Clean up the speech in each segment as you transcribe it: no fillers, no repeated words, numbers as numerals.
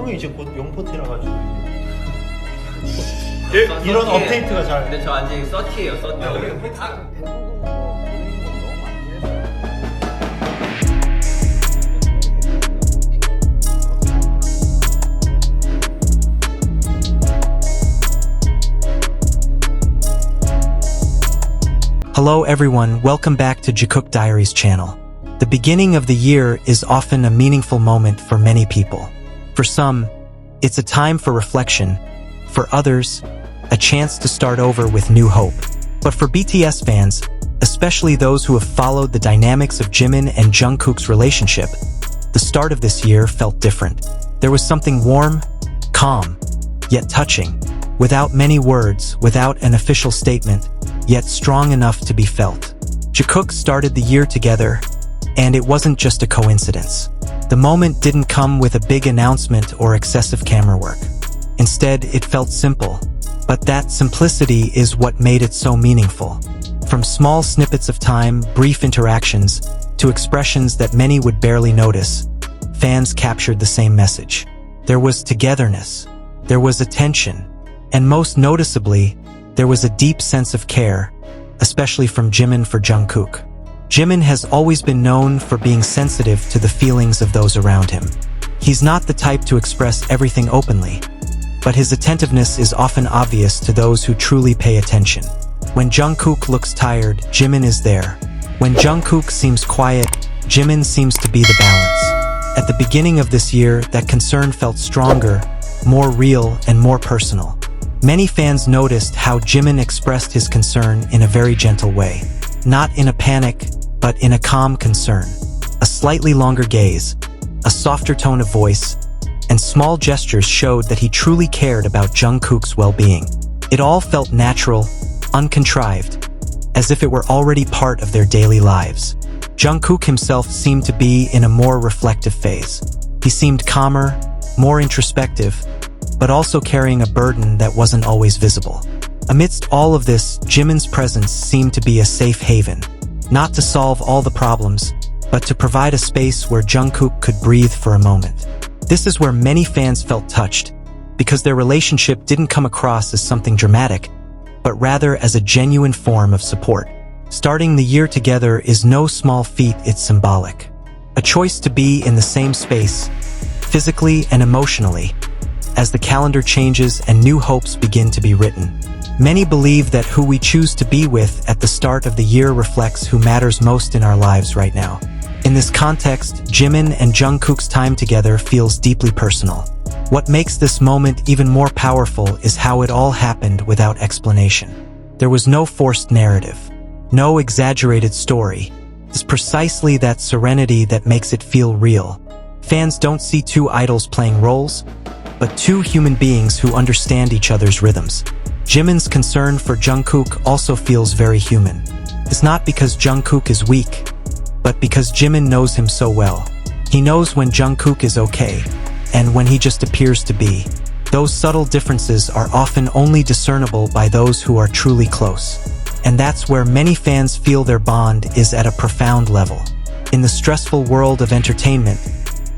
형이 이제 곧 용포티라 가지고 이런 업데이트가 잘. 근데 저 아직 30예요, 30. Hello everyone, welcome back to Jikook Diaries channel. The beginning of the year is often a meaningful moment for many people. For some, it's a time for reflection. For others, a chance to start over with new hope. But for BTS fans, especially those who have followed the dynamics of Jimin and Jungkook's relationship, the start of this year felt different. There was something warm, calm, yet touching. Without many words, without an official statement, yet strong enough to be felt. Jikook started the year together, and it wasn't just a coincidence. The moment didn't come with a big announcement or excessive camera work. Instead, it felt simple. But that simplicity is what made it so meaningful. From small snippets of time, brief interactions, to expressions that many would barely notice, fans captured the same message. There was togetherness. There was attention. And most noticeably, there was a deep sense of care, especially from Jimin for Jungkook. Jimin has always been known for being sensitive to the feelings of those around him. He's not the type to express everything openly, but his attentiveness is often obvious to those who truly pay attention. When Jungkook looks tired, Jimin is there. When Jungkook seems quiet, Jimin seems to be the balance. At the beginning of this year, that concern felt stronger, more real, and more personal. Many fans noticed how Jimin expressed his concern in a very gentle way. Not in a panic, but in a calm concern. A slightly longer gaze, a softer tone of voice, and small gestures showed that he truly cared about Jungkook's well-being. It all felt natural, uncontrived, as if it were already part of their daily lives. Jungkook himself seemed to be in a more reflective phase. He seemed calmer, more introspective, but also carrying a burden that wasn't always visible. Amidst all of this, Jimin's presence seemed to be a safe haven. Not to solve all the problems, but to provide a space where Jungkook could breathe for a moment. This is where many fans felt touched, because their relationship didn't come across as something dramatic, but rather as a genuine form of support. Starting the year together is no small feat, it's symbolic. A choice to be in the same space, physically and emotionally, as the calendar changes and new hopes begin to be written. Many believe that who we choose to be with at the start of the year reflects who matters most in our lives right now. In this context, Jimin and Jungkook's time together feels deeply personal. What makes this moment even more powerful is how it all happened without explanation. There was no forced narrative, no exaggerated story. It's precisely that serenity that makes it feel real. Fans don't see two idols playing roles, but two human beings who understand each other's rhythms. Jimin's concern for Jungkook also feels very human. It's not because Jungkook is weak, but because Jimin knows him so well. He knows when Jungkook is okay, and when he just appears to be. Those subtle differences are often only discernible by those who are truly close. And that's where many fans feel their bond is at a profound level. In the stressful world of entertainment,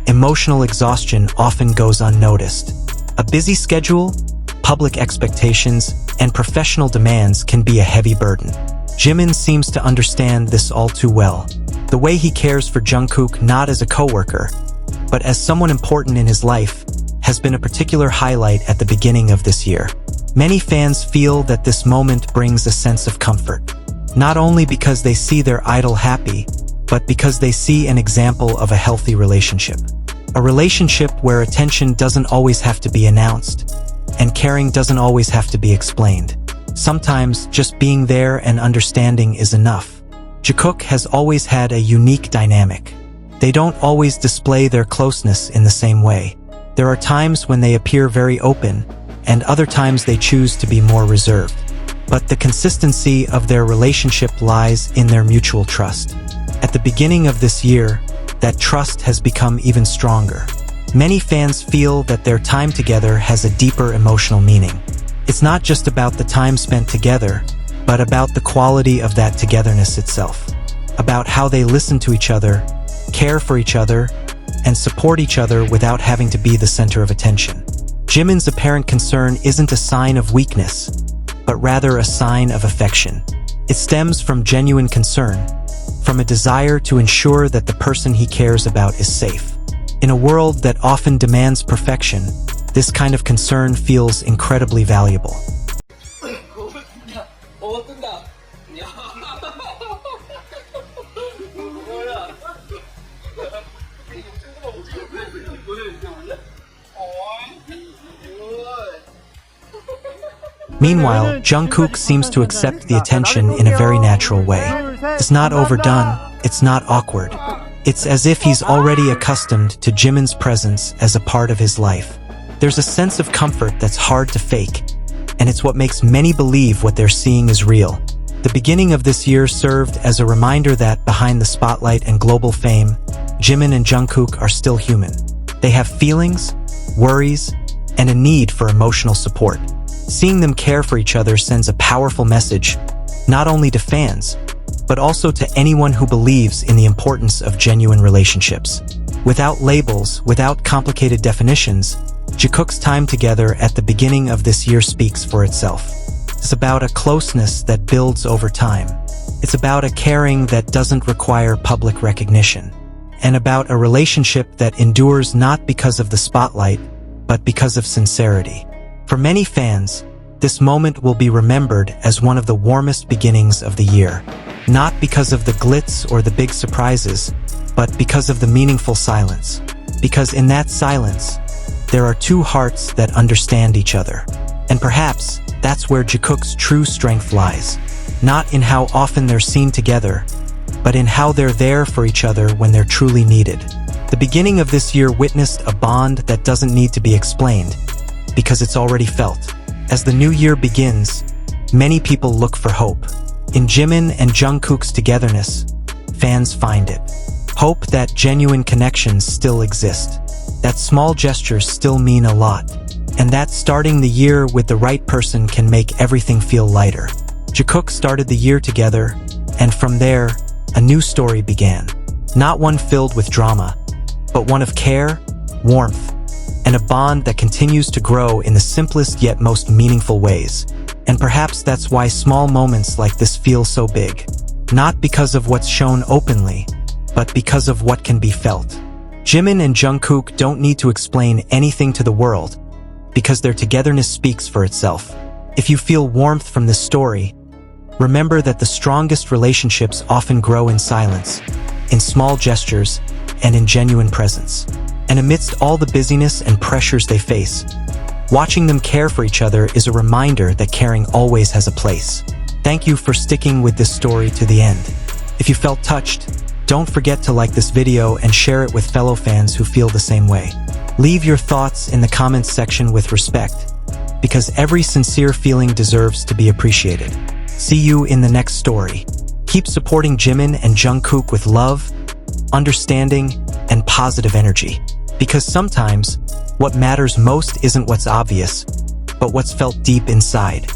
emotional exhaustion often goes unnoticed. A busy schedule, public expectations, and professional demands can be a heavy burden. Jimin seems to understand this all too well. The way he cares for Jungkook not as a coworker, but as someone important in his life, has been a particular highlight at the beginning of this year. Many fans feel that this moment brings a sense of comfort, not only because they see their idol happy, but because they see an example of a healthy relationship. A relationship where attention doesn't always have to be announced, and caring doesn't always have to be explained. Sometimes just being there and understanding is enough. Jikook has always had a unique dynamic. They don't always display their closeness in the same way. There are times when they appear very open, and other times they choose to be more reserved. But the consistency of their relationship lies in their mutual trust. At the beginning of this year, that trust has become even stronger. Many fans feel that their time together has a deeper emotional meaning. It's not just about the time spent together, but about the quality of that togetherness itself. About how they listen to each other, care for each other, and support each other without having to be the center of attention. Jimin's apparent concern isn't a sign of weakness, but rather a sign of affection. It stems from genuine concern, from a desire to ensure that the person he cares about is safe. In a world that often demands perfection, this kind of concern feels incredibly valuable. Meanwhile, Jungkook seems to accept the attention in a very natural way. It's not overdone, it's not awkward. It's as if he's already accustomed to Jimin's presence as a part of his life. There's a sense of comfort that's hard to fake, and it's what makes many believe what they're seeing is real. The beginning of this year served as a reminder that behind the spotlight and global fame, Jimin and Jungkook are still human. They have feelings, worries, and a need for emotional support. Seeing them care for each other sends a powerful message, not only to fans, but also to anyone who believes in the importance of genuine relationships. Without labels, without complicated definitions, Jikook's time together at the beginning of this year speaks for itself. It's about a closeness that builds over time. It's about a caring that doesn't require public recognition. And about a relationship that endures not because of the spotlight, but because of sincerity. For many fans, this moment will be remembered as one of the warmest beginnings of the year. Not because of the glitz or the big surprises, but because of the meaningful silence. Because in that silence, there are two hearts that understand each other. And perhaps that's where Jikook's true strength lies. Not in how often they're seen together, but in how they're there for each other when they're truly needed. The beginning of this year witnessed a bond that doesn't need to be explained, because it's already felt. As the new year begins, many people look for hope. In Jimin and Jungkook's togetherness, fans find it. Hope that genuine connections still exist, that small gestures still mean a lot, and that starting the year with the right person can make everything feel lighter. Jikook started the year together, and from there, a new story began. Not one filled with drama, but one of care, warmth, and a bond that continues to grow in the simplest yet most meaningful ways. And perhaps that's why small moments like this feel so big. Not because of what's shown openly, but because of what can be felt. Jimin and Jungkook don't need to explain anything to the world, because their togetherness speaks for itself. If you feel warmth from this story, remember that the strongest relationships often grow in silence, in small gestures, and in genuine presence. And amidst all the busyness and pressures they face, watching them care for each other is a reminder that caring always has a place. Thank you for sticking with this story to the end. If you felt touched, don't forget to like this video and share it with fellow fans who feel the same way. Leave your thoughts in the comments section with respect, because every sincere feeling deserves to be appreciated. See you in the next story. Keep supporting Jimin and Jungkook with love, understanding, and positive energy. Because sometimes, what matters most isn't what's obvious, but what's felt deep inside.